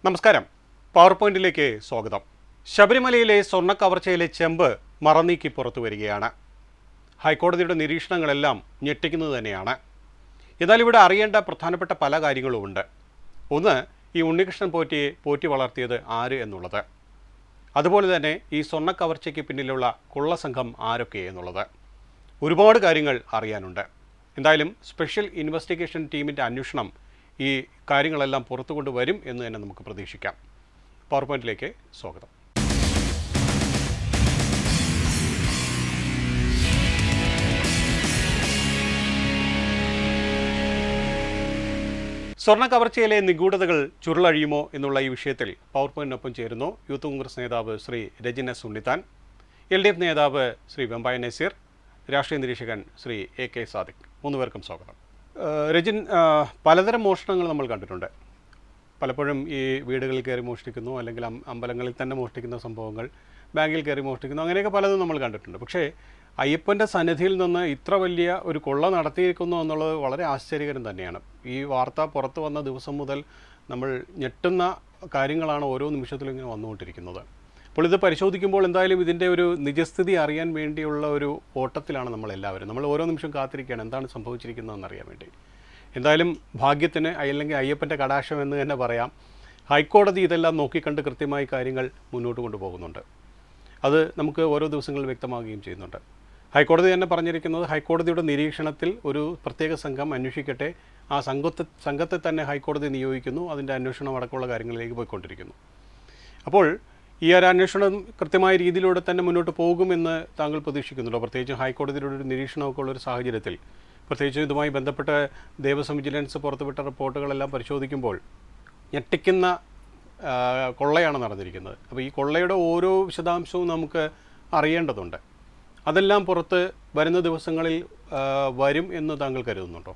നമസ്കാരം. പവർ പോയിന്റിലേക്ക് സ്വാഗതം. ശബരിമലയിലെ സ്വർണ്ണ കവർച്ചയിലെ ചെമ്പ് മറനീക്കി പുറത്തു വരികയാണ്. ഹൈക്കോടതിയുടെ നിരീക്ഷണങ്ങളെല്ലാം ഞെട്ടിക്കുന്നത് തന്നെയാണ്. എന്നാൽ ഇവിടെ അറിയേണ്ട പ്രധാനപ്പെട്ട പല കാര്യങ്ങളുമുണ്ട്. ഒന്ന്, ഈ ഉണ്ണികൃഷ്ണൻ പോറ്റിയെ പോറ്റി വളർത്തിയത് ആര് എന്നുള്ളത്. അതുപോലെ തന്നെ ഈ സ്വർണ്ണ കവർച്ചയ്ക്ക് പിന്നിലുള്ള കൊള്ളസംഘം ആരൊക്കെ എന്നുള്ളത്. ഒരുപാട് കാര്യങ്ങൾ അറിയാനുണ്ട്. എന്തായാലും സ്പെഷ്യൽ ഇൻവെസ്റ്റിഗേഷൻ ടീമിൻ്റെ അന്വേഷണം ഈ കാര്യങ്ങളെല്ലാം പുറത്തു കൊണ്ടുവരും എന്ന് തന്നെ നമുക്ക് പ്രതീക്ഷിക്കാം. പവർ പോയിന്റിലേക്ക് സ്വാഗതം. സ്വർണ്ണ കവർച്ചയിലെ നിഗൂഢതകൾ ചുരുളഴിയുമോ എന്നുള്ള ഈ വിഷയത്തിൽ പവർ പോയിന്റിനൊപ്പം ചേരുന്നു യൂത്ത് കോൺഗ്രസ് നേതാവ് ശ്രീ രജിൻ എസ് ഉണ്ണിത്താൻ, LDF നേതാവ് ശ്രീ വെമ്പായ നസീർ, രാഷ്ട്രീയ നിരീക്ഷകൻ ശ്രീ AK സാദിഖ്. മൂന്നുപേർക്കും സ്വാഗതം. രജിൻ, പലതരം മോഷണങ്ങൾ നമ്മൾ കണ്ടിട്ടുണ്ട്. പലപ്പോഴും ഈ വീടുകളിൽ കയറി മോഷ്ടിക്കുന്നു, അല്ലെങ്കിൽ അമ്പലങ്ങളിൽ തന്നെ മോഷ്ടിക്കുന്ന സംഭവങ്ങൾ, ബാങ്കിൽ കയറി മോഷ്ടിക്കുന്നു, അങ്ങനെയൊക്കെ പലതും നമ്മൾ കണ്ടിട്ടുണ്ട്. പക്ഷേ അയ്യപ്പൻ്റെ സന്നിധിയിൽ നിന്ന് ഇത്ര വലിയ ഒരു കൊള്ള നടത്തിയിരിക്കുന്നു എന്നുള്ളത് വളരെ ആശ്ചര്യകരം തന്നെയാണ്. ഈ വാർത്ത പുറത്തു വന്ന ദിവസം മുതൽ നമ്മൾ ഞെട്ടുന്ന കാര്യങ്ങളാണ് ഓരോ നിമിഷത്തിലും ഇങ്ങനെ വന്നുകൊണ്ടിരിക്കുന്നത്. അപ്പോൾ ഇത് പരിശോധിക്കുമ്പോൾ എന്തായാലും ഇതിൻ്റെ ഒരു നിജസ്ഥിതി അറിയാൻ വേണ്ടിയുള്ള ഒരു ഓട്ടത്തിലാണ് നമ്മളെല്ലാവരും. നമ്മൾ ഓരോ നിമിഷം കാത്തിരിക്കുകയാണ് എന്താണ് സംഭവിച്ചിരിക്കുന്നതെന്ന് അറിയാൻ വേണ്ടി. എന്തായാലും ഭാഗ്യത്തിന്, അല്ലെങ്കിൽ അയ്യപ്പൻ്റെ കടാക്ഷം എന്ന് തന്നെ പറയാം, ഹൈക്കോടതി ഇതെല്ലാം നോക്കിക്കണ്ട് കൃത്യമായി കാര്യങ്ങൾ മുന്നോട്ട് കൊണ്ടുപോകുന്നുണ്ട്. അത് നമുക്ക് ഓരോ ദിവസങ്ങളിൽ വ്യക്തമാവുകയും ചെയ്യുന്നുണ്ട്. ഹൈക്കോടതി തന്നെ പറഞ്ഞിരിക്കുന്നത്, ഹൈക്കോടതിയുടെ നിരീക്ഷണത്തിൽ ഒരു പ്രത്യേക സംഘം അന്വേഷിക്കട്ടെ, ആ സംഘത്തെ തന്നെ ഹൈക്കോടതി നിയോഗിക്കുന്നു, അതിൻ്റെ അന്വേഷണം അടക്കമുള്ള കാര്യങ്ങളിലേക്ക് പോയിക്കൊണ്ടിരിക്കുന്നു. അപ്പോൾ ഈ ഒരു അന്വേഷണം കൃത്യമായ രീതിയിലൂടെ തന്നെ മുന്നോട്ട് പോകുമെന്ന് താങ്കൾ പ്രതീക്ഷിക്കുന്നുണ്ടോ? പ്രത്യേകിച്ച് ഹൈക്കോടതിയുടെ ഒരു നിരീക്ഷണമൊക്കെ ഉള്ളൊരു സാഹചര്യത്തിൽ, പ്രത്യേകിച്ച് ഇതുമായി ബന്ധപ്പെട്ട് ദേവസ്വം വിജിലൻസ് പുറത്തുവിട്ട റിപ്പോർട്ടുകളെല്ലാം പരിശോധിക്കുമ്പോൾ ഞെട്ടിക്കുന്ന കൊള്ളയാണ് നടന്നിരിക്കുന്നത്. അപ്പോൾ ഈ കൊള്ളയുടെ ഓരോ വിശദാംശവും നമുക്ക് അറിയേണ്ടതുണ്ട്. അതെല്ലാം പുറത്ത് വരുന്ന ദിവസങ്ങളിൽ വരും എന്ന് താങ്കൾ കരുതുന്നുണ്ടോ?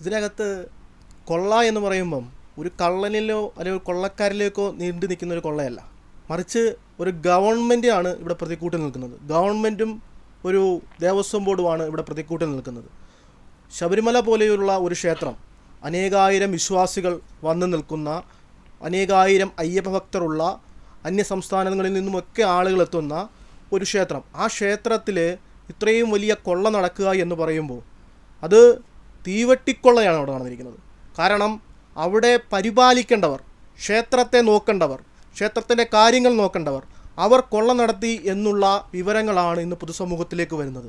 ഇതിനകത്ത് കൊള്ള എന്ന് പറയുമ്പം ഒരു കള്ളനിലോ അല്ലെങ്കിൽ ഒരു കൊള്ളക്കാരിലേക്കോ നീണ്ടു നിൽക്കുന്ന ഒരു കൊള്ളയല്ല, മറിച്ച് ഒരു ഗവൺമെൻറ്റാണ് ഇവിടെ പ്രതിക്കൂട്ടിൽ നിൽക്കുന്നത്. ഗവൺമെൻറ്റും ഒരു ദേവസ്വം ബോർഡുമാണ് ഇവിടെ പ്രതിക്കൂട്ടിൽ നിൽക്കുന്നത്. ശബരിമല പോലെയുള്ള ഒരു ക്ഷേത്രം, അനേകായിരം വിശ്വാസികൾ വന്നു നിൽക്കുന്ന, അനേകായിരം അയ്യപ്പ ഭക്തരുള്ള, അന്യ സംസ്ഥാനങ്ങളിൽ നിന്നുമൊക്കെ ആളുകൾ എത്തുന്ന ഒരു ക്ഷേത്രം, ആ ക്ഷേത്രത്തിൽ ഇത്രയും വലിയ കൊള്ള നടക്കുക എന്ന് പറയുമ്പോൾ അത് തീവട്ടിക്കൊള്ളയാണ് അവിടെ നടന്നിരിക്കുന്നത്. കാരണം അവിടെ പരിപാലിക്കേണ്ടവർ, ക്ഷേത്രത്തെ നോക്കേണ്ടവർ, ക്ഷേത്രത്തിൻ്റെ കാര്യങ്ങൾ നോക്കേണ്ടവർ, അവർ കൊള്ള നടത്തി എന്നുള്ള വിവരങ്ങളാണ് ഇന്ന് പൊതുസമൂഹത്തിലേക്ക് വരുന്നത്.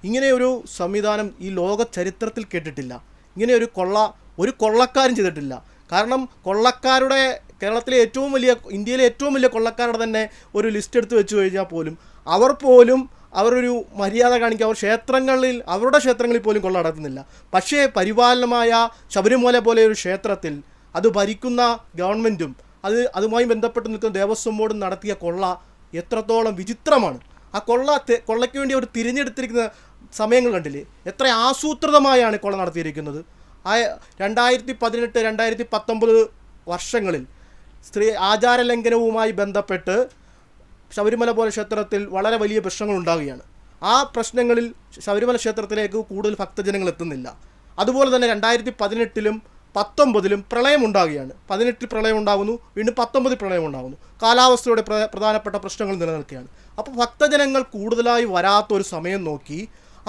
ഇങ്ങനെയൊരു സംവിധാനം ഈ ലോക ചരിത്രത്തിൽ കേട്ടിട്ടില്ല. ഇങ്ങനെ ഒരു കൊള്ളക്കാരും ചെയ്തിട്ടില്ല. കാരണം കൊള്ളക്കാരുടെ, കേരളത്തിലെ ഏറ്റവും വലിയ, ഇന്ത്യയിലെ ഏറ്റവും വലിയ കൊള്ളക്കാരുടെ തന്നെ ഒരു ലിസ്റ്റ് എടുത്ത് വെച്ച് കഴിഞ്ഞാൽ പോലും അവരൊരു മര്യാദ കാണിക്കുക, അവരുടെ ക്ഷേത്രങ്ങളിൽ പോലും കൊള്ള നടത്തുന്നില്ല. പക്ഷേ പരിപാലനമായ ശബരിമല പോലെ ഒരു ക്ഷേത്രത്തിൽ അത് ഭരിക്കുന്ന ഗവൺമെൻറ്റും അതുമായി ബന്ധപ്പെട്ട് നിൽക്കുന്ന ദേവസ്വം ബോർഡും നടത്തിയ കൊള്ള എത്രത്തോളം വിചിത്രമാണ്. ആ കൊള്ളയ്ക്ക് വേണ്ടി അവർ തിരഞ്ഞെടുത്തിരിക്കുന്ന സമയങ്ങൾ കണ്ടില്ലേ, എത്ര ആസൂത്രിതമായാണ് കൊള്ള നടത്തിയിരിക്കുന്നത്. 2018, 2019 വർഷങ്ങളിൽ സ്ത്രീ ആചാരലംഘനവുമായി ബന്ധപ്പെട്ട് ശബരിമല പോലെ ക്ഷേത്രത്തിൽ വളരെ വലിയ പ്രശ്നങ്ങൾ ഉണ്ടാവുകയാണ്. ആ പ്രശ്നങ്ങളിൽ ശബരിമല ക്ഷേത്രത്തിലേക്ക് കൂടുതൽ ഭക്തജനങ്ങൾ എത്തുന്നില്ല. അതുപോലെ തന്നെ 2018-ലും 2019-ലും പ്രളയം ഉണ്ടാവുകയാണ്. 18 പ്രളയം ഉണ്ടാകുന്നു, വീണ്ടും 19 പ്രളയം ഉണ്ടാകുന്നു. കാലാവസ്ഥയുടെ പ്രധാനപ്പെട്ട പ്രശ്നങ്ങൾ നിലനിൽക്കുകയാണ്. അപ്പോൾ ഭക്തജനങ്ങൾ കൂടുതലായി വരാത്തൊരു സമയം നോക്കി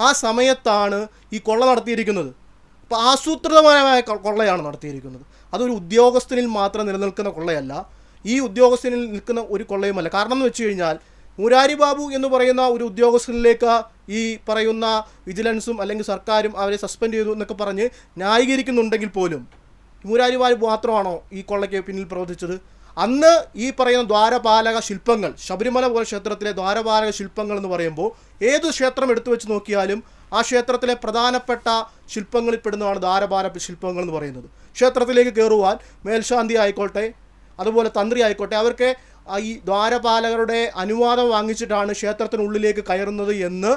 ആ സമയത്താണ് ഈ കൊള്ള നടത്തിയിരിക്കുന്നത്. അപ്പോൾ ആസൂത്രിതമായ കൊള്ളയാണ് നടത്തിയിരിക്കുന്നത്. അതൊരു ഉദ്യോഗസ്ഥനിൽ മാത്രം നിലനിൽക്കുന്ന കൊള്ളയല്ല, ഈ ഉദ്യോഗസ്ഥനിൽ നിൽക്കുന്ന ഒരു കൊള്ളയുമല്ല. കാരണം എന്ന് വെച്ച് കഴിഞ്ഞാൽ മുരാരി ബാബു എന്ന് പറയുന്ന ഒരു ഉദ്യോഗസ്ഥനിലേക്ക് ഈ പറയുന്ന വിജിലൻസും അല്ലെങ്കിൽ സർക്കാരും അവരെ സസ്പെൻഡ് ചെയ്തു എന്നൊക്കെ പറഞ്ഞ് ന്യായീകരിക്കുന്നുണ്ടെങ്കിൽ പോലും മുരാരി ബാബു മാത്രമാണോ ഈ കൊള്ളയ്ക്ക് പിന്നിൽ പ്രവർത്തിച്ചത്? അന്ന് ഈ പറയുന്ന ദ്വാരപാലക ശില്പങ്ങൾ, ശബരിമല പോലെ ക്ഷേത്രത്തിലെ ദ്വാരപാലക ശില്പങ്ങൾ എന്ന് പറയുമ്പോൾ ഏത് ക്ഷേത്രം എടുത്തു വെച്ച് നോക്കിയാലും ആ ക്ഷേത്രത്തിലെ പ്രധാനപ്പെട്ട ശില്പങ്ങളിൽ പെടുന്നതാണ് ദ്വാരപാലക ശില്പങ്ങൾ എന്ന് പറയുന്നത്. ക്ഷേത്രത്തിലേക്ക് കയറുവാൻ മേൽശാന്തി ആയിക്കോട്ടെ, അതുപോലെ തന്ത്രി ആയിക്കോട്ടെ, അവർക്ക് ഈ ദ്വാരപാലകരുടെ അനുവാദം വാങ്ങിച്ചിട്ടാണ് ക്ഷേത്രത്തിനുള്ളിലേക്ക് കയറുന്നത് എന്ന്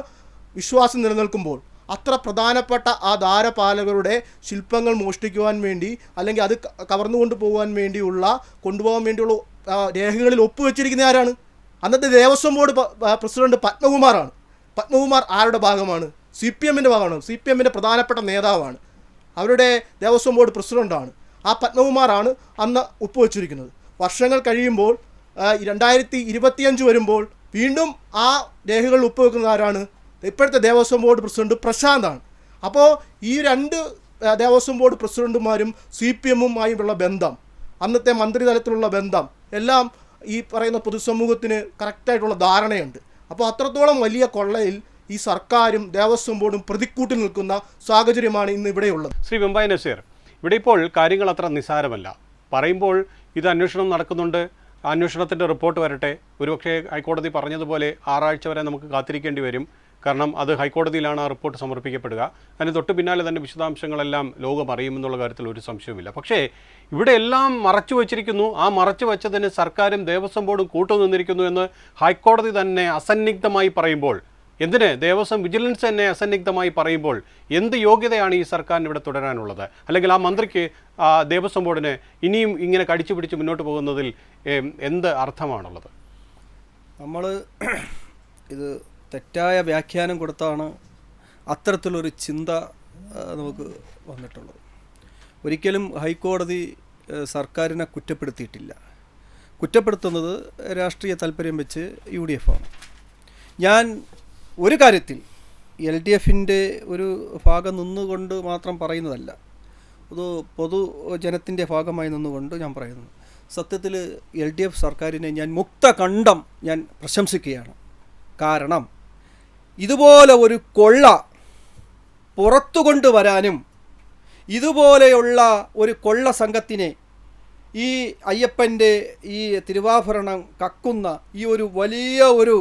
വിശ്വാസം നിലനിൽക്കുമ്പോൾ അത്ര പ്രധാനപ്പെട്ട ആ ദ്വാരപാലകരുടെ ശില്പങ്ങൾ മോഷ്ടിക്കുവാൻ വേണ്ടി, അല്ലെങ്കിൽ അത് കവർന്നുകൊണ്ട് കൊണ്ടുപോകാൻ വേണ്ടിയുള്ള രേഖകളിൽ ഒപ്പുവെച്ചിരിക്കുന്ന ആരാണ്? അന്നത്തെ ദേവസ്വം ബോർഡ് പ്രസിഡന്റ് പത്മകുമാറാണ്. പത്മകുമാർ ആരുടെ ഭാഗമാണ്? CPMൻ്റെ ഭാഗമാണ്. CPMൻ്റെ പ്രധാനപ്പെട്ട നേതാവാണ്. അവരുടെ ദേവസ്വം ബോർഡ് പ്രസിഡൻ്റാണ്. ആ പത്മകുമാറാണ് അന്ന് ഒപ്പുവെച്ചിരിക്കുന്നത്. വർഷങ്ങൾ കഴിയുമ്പോൾ 2025 വരുമ്പോൾ വീണ്ടും ആ രേഖകൾ ഒപ്പുവെക്കുന്ന ആരാണ്? ഇപ്പോഴത്തെ ദേവസ്വം ബോർഡ് പ്രസിഡന്റ് പ്രശാന്താണ്. അപ്പോൾ ഈ രണ്ട് ദേവസ്വം ബോർഡ് പ്രസിഡന്റുമാരും CPM-ഉമായുള്ള ബന്ധം, അന്നത്തെ മന്ത്രിതലത്തിലുള്ള ബന്ധം എല്ലാം ഈ പറയുന്ന പൊതുസമൂഹത്തിന് കറക്റ്റായിട്ടുള്ള ധാരണയുണ്ട്. അപ്പോൾ അത്രത്തോളം വലിയ കൊള്ളയിൽ ഈ സർക്കാരും ദേവസ്വം ബോർഡും പ്രതിക്കൂട്ടിൽ നിൽക്കുന്ന സാഹചര്യമാണ് ഇന്ന് ഇവിടെയുള്ളത്. ശ്രീ വെമ്പായ നസീർ, ഇവിടെ ഇപ്പോൾ കാര്യങ്ങൾ അത്ര നിസ്സാരമല്ല. പറയുമ്പോൾ ഇത് അന്വേഷണം നടക്കുന്നുണ്ട്, അന്വേഷണത്തിൻ്റെ റിപ്പോർട്ട് വരട്ടെ. ഒരുപക്ഷെ ഹൈക്കോടതി പറഞ്ഞതുപോലെ 6 ആഴ്ച വരെ നമുക്ക് കാത്തിരിക്കേണ്ടി വരും. കാരണം അത് ഹൈക്കോടതിയിലാണ് ആ റിപ്പോർട്ട് സമർപ്പിക്കപ്പെടുക. അതിന് തൊട്ട് പിന്നാലെ തന്നെ വിശദാംശങ്ങളെല്ലാം ലോകം അറിയുമെന്നുള്ള കാര്യത്തിൽ ഒരു സംശയവുമില്ല. പക്ഷേ ഇവിടെ എല്ലാം മറച്ചു വച്ചിരിക്കുന്നു. ആ മറച്ചു വച്ചതിന് സർക്കാരും ദേവസ്വം ബോർഡും കൂട്ടുനിന്നിരിക്കുന്നു എന്ന് ഹൈക്കോടതി തന്നെ അസന്നിഗ്ധമായി പറയുമ്പോൾ, എന്തിന് ദേവസ്വം വിജിലൻസ് തന്നെ അസന്നിഗ്ധമായി പറയുമ്പോൾ എന്ത് യോഗ്യതയാണ് ഈ സർക്കാരിന് ഇവിടെ തുടരാനുള്ളത്? അല്ലെങ്കിൽ ആ മന്ത്രിക്ക് ദേവസ്വം ബോർഡിന് ഇനിയും ഇങ്ങനെ കടിച്ചു പിടിച്ച് മുന്നോട്ട് പോകുന്നതിൽ എന്ത് അർത്ഥമാണുള്ളത്? നമ്മൾ ഇത് തെറ്റായ വ്യാഖ്യാനം കൊടുത്താണ് അത്തരത്തിലൊരു ചിന്ത നമുക്ക് വന്നിട്ടുള്ളത്. ഒരിക്കലും ഹൈക്കോടതി സർക്കാരിനെ കുറ്റപ്പെടുത്തിയിട്ടില്ല. കുറ്റപ്പെടുത്തുന്നത് രാഷ്ട്രീയ താല്പര്യം വെച്ച് UDF ആണ്. ഞാൻ ഒരു കാര്യത്തിൽ LDF-ൻ്റെ ഒരു ഭാഗം നിന്നുകൊണ്ട് മാത്രം പറയുന്നതല്ല, അത് പൊതുജനത്തിൻ്റെ ഭാഗമായി നിന്നുകൊണ്ട് ഞാൻ പറയുന്നു. സത്യത്തിൽ LDF സർക്കാരിനെ ഞാൻ മുക്തകണ്ഠം ഞാൻ പ്രശംസിക്കുകയാണ്. കാരണം ഇതുപോലെ ഒരു കൊള്ള പുറത്തു കൊണ്ടുവരാനും ഇതുപോലെയുള്ള ഒരു കൊള്ള സംഘത്തിനെ ഈ അയ്യപ്പൻ്റെ ഈ തിരുവാഭരണം കക്കുന്ന ഈ ഒരു വലിയ ഒരു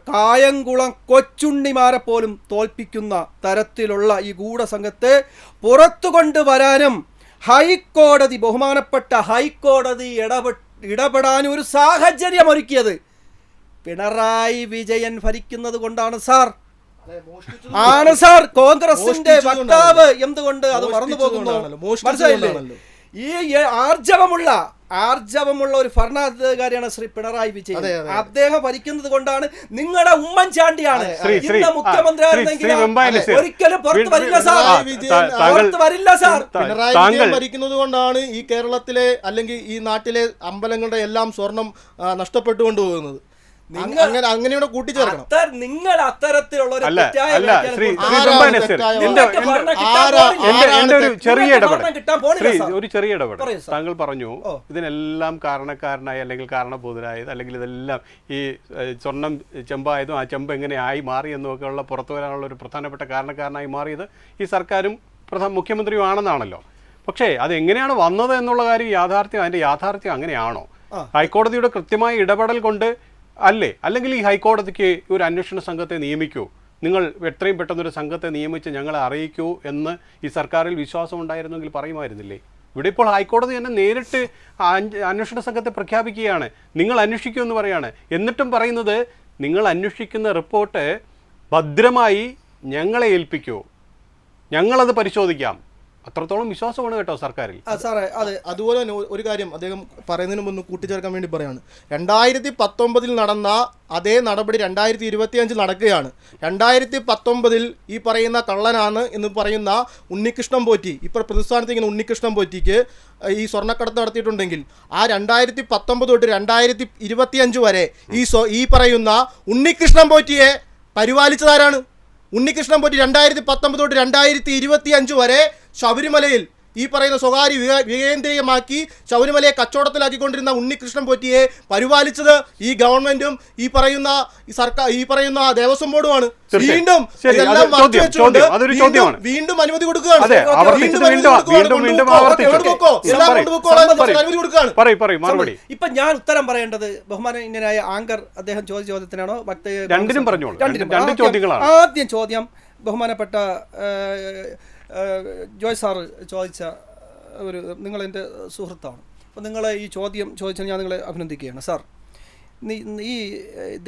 കായംകുളം കൊച്ചുണ്ണിമാരെ പോലും തോൽപ്പിക്കുന്ന തരത്തിലുള്ള ഈ ഗൂഢസംഘത്തെ പുറത്തു കൊണ്ടുവരാനും ഹൈക്കോടതി, ബഹുമാനപ്പെട്ട ഹൈക്കോടതി ഇടപെടാനും ഒരു സാഹചര്യം ഒരുക്കിയത് പിണറായി വിജയൻ ഭരിക്കുന്നത് കൊണ്ടാണ് സാർ. ആണ് സാർ. കോൺഗ്രസിന്റെ വക്താവ് എന്തുകൊണ്ട് അത് മറന്നു പോകുന്നു? മനസ്സിലായില്ലേ? ഈ ആർജവമുള്ള ഒരു ഭരണാധികാരിയാണ് ശ്രീ പിണറായി വിജയൻ. അദ്ദേഹം ഭരിക്കുന്നത് കൊണ്ടാണ്. നിങ്ങളുടെ ഉമ്മൻചാണ്ടിയാണ് ഇന്ന് മുഖ്യമന്ത്രിയായിരുന്നെങ്കിൽ ഒരിക്കലും പുറത്തു വരില്ല സാർ. പുറത്തു വരില്ല സാർ. പിണറായി വിജയൻ ഭരിക്കുന്നത് കൊണ്ടാണ് ഈ കേരളത്തിലെ അല്ലെങ്കിൽ ഈ നാട്ടിലെ അമ്പലങ്ങളുടെ എല്ലാം സ്വർണം നഷ്ടപ്പെട്ടുകൊണ്ട് പോകുന്നത്. അങ്ങനെയുടെ കൂട്ടിച്ചേർക്കണം. നിങ്ങൾ അത്തരത്തിലുള്ള ഒരു ചെറിയ ഇടപെടൽ താങ്കൾ പറഞ്ഞു. ഇതിനെല്ലാം കാരണക്കാരനായി അല്ലെങ്കിൽ കാരണഭൂതനായത് അല്ലെങ്കിൽ ഇതെല്ലാം ഈ സ്വർണം ചെമ്പായതും ആ ചെമ്പ് എങ്ങനെ ആയി മാറി എന്നൊക്കെയുള്ള പുറത്തു വരാനുള്ള ഒരു പ്രധാനപ്പെട്ട കാരണക്കാരനായി മാറിയത് ഈ സർക്കാരും മുഖ്യമന്ത്രിയുമാണെന്നാണല്ലോ. പക്ഷേ അതെങ്ങനെയാണ് വന്നത് എന്നുള്ള കാര്യം അതിൻ്റെ യാഥാർത്ഥ്യം അങ്ങനെയാണോ? ഹൈക്കോടതിയുടെ കൃത്യമായ ഇടപെടൽ കൊണ്ട് അല്ലേ? അല്ലെങ്കിൽ ഈ ഹൈക്കോടതിക്ക് ഒരു അന്വേഷണ സംഘത്തെ നിയമിക്കൂ, നിങ്ങൾ എത്രയും പെട്ടെന്നൊരു സംഘത്തെ നിയമിച്ച് ഞങ്ങളെ അറിയിക്കൂ എന്ന് ഈ സർക്കാരിൽ വിശ്വാസം ഉണ്ടായിരുന്നെങ്കിൽ പറയുമായിരുന്നില്ലേ? ഇവിടെ ഇപ്പോൾ ഹൈക്കോടതി തന്നെ നേരിട്ട് അന്വേഷണ സംഘത്തെ പ്രഖ്യാപിക്കുകയാണ്, നിങ്ങൾ അന്വേഷിക്കൂ എന്ന് പറയാണ്. എന്നിട്ടും പറയുന്നത് നിങ്ങൾ അന്വേഷിക്കുന്ന റിപ്പോർട്ട് ഭദ്രമായി ഞങ്ങളെ ഏൽപ്പിക്കൂ, ഞങ്ങളത് പരിശോധിക്കാം. അത്രത്തോളം വിശ്വാസമാണ് കേട്ടോ സർക്കാരിൽ. സാറേ, അതെ. അതുപോലെ തന്നെ ഒരു കാര്യം അദ്ദേഹം പറയുന്നതിന് മുമ്പ് കൂട്ടിച്ചേർക്കാൻ വേണ്ടി പറയാണ്. 2019 നടന്ന അതേ നടപടി 2025 നടക്കുകയാണ്. 2019 ഈ പറയുന്ന കള്ളനാണ് എന്ന് പറയുന്ന ഉണ്ണികൃഷ്ണൻ പോറ്റി, ഇപ്പോൾ പ്രതിസ്ഥാനത്ത് ഇങ്ങനെ ഉണ്ണികൃഷ്ണൻ പോറ്റിക്ക് ഈ സ്വർണ്ണക്കടത്ത് നടത്തിയിട്ടുണ്ടെങ്കിൽ ആ 2019 തൊട്ട് 2025 വരെ ഈ പറയുന്ന ഉണ്ണികൃഷ്ണൻ പോറ്റിയെ പരിപാലിച്ചതാരാണ്? ഉണ്ണികൃഷ്ണൻ പോറ്റി 2019 തൊട്ട് 2025 വരെ ശബരിമലയിൽ ഈ പറയുന്ന സ്വകാര്യ വികേന്ദ്രീയമാക്കി ശബരിമലയെ കച്ചവടത്തിലാക്കിക്കൊണ്ടിരുന്ന ഉണ്ണികൃഷ്ണൻ പോറ്റിയെ പരിപാലിച്ചത് ഈ ഗവൺമെന്റും ഈ പറയുന്ന ദേവസ്വം ബോർഡുമാണ്. വീണ്ടും വീണ്ടും അനുമതി കൊടുക്കുകയാണ്. ഇപ്പൊ ഞാൻ ഉത്തരം പറയേണ്ടത് ബഹുമാനീയനായ ആങ്കർ അദ്ദേഹം ചോദിച്ച ചോദ്യത്തിനാണോ? ആദ്യം ചോദ്യം ബഹുമാനപ്പെട്ട ജോയ് സാറ് ചോദിച്ച നിങ്ങളെൻ്റെ സുഹൃത്താണ്. അപ്പോൾ നിങ്ങളെ ഈ ചോദ്യം ചോദിച്ചാൽ ഞാൻ നിങ്ങളെ അഭിനന്ദിക്കുകയാണ്. സാർ, ഈ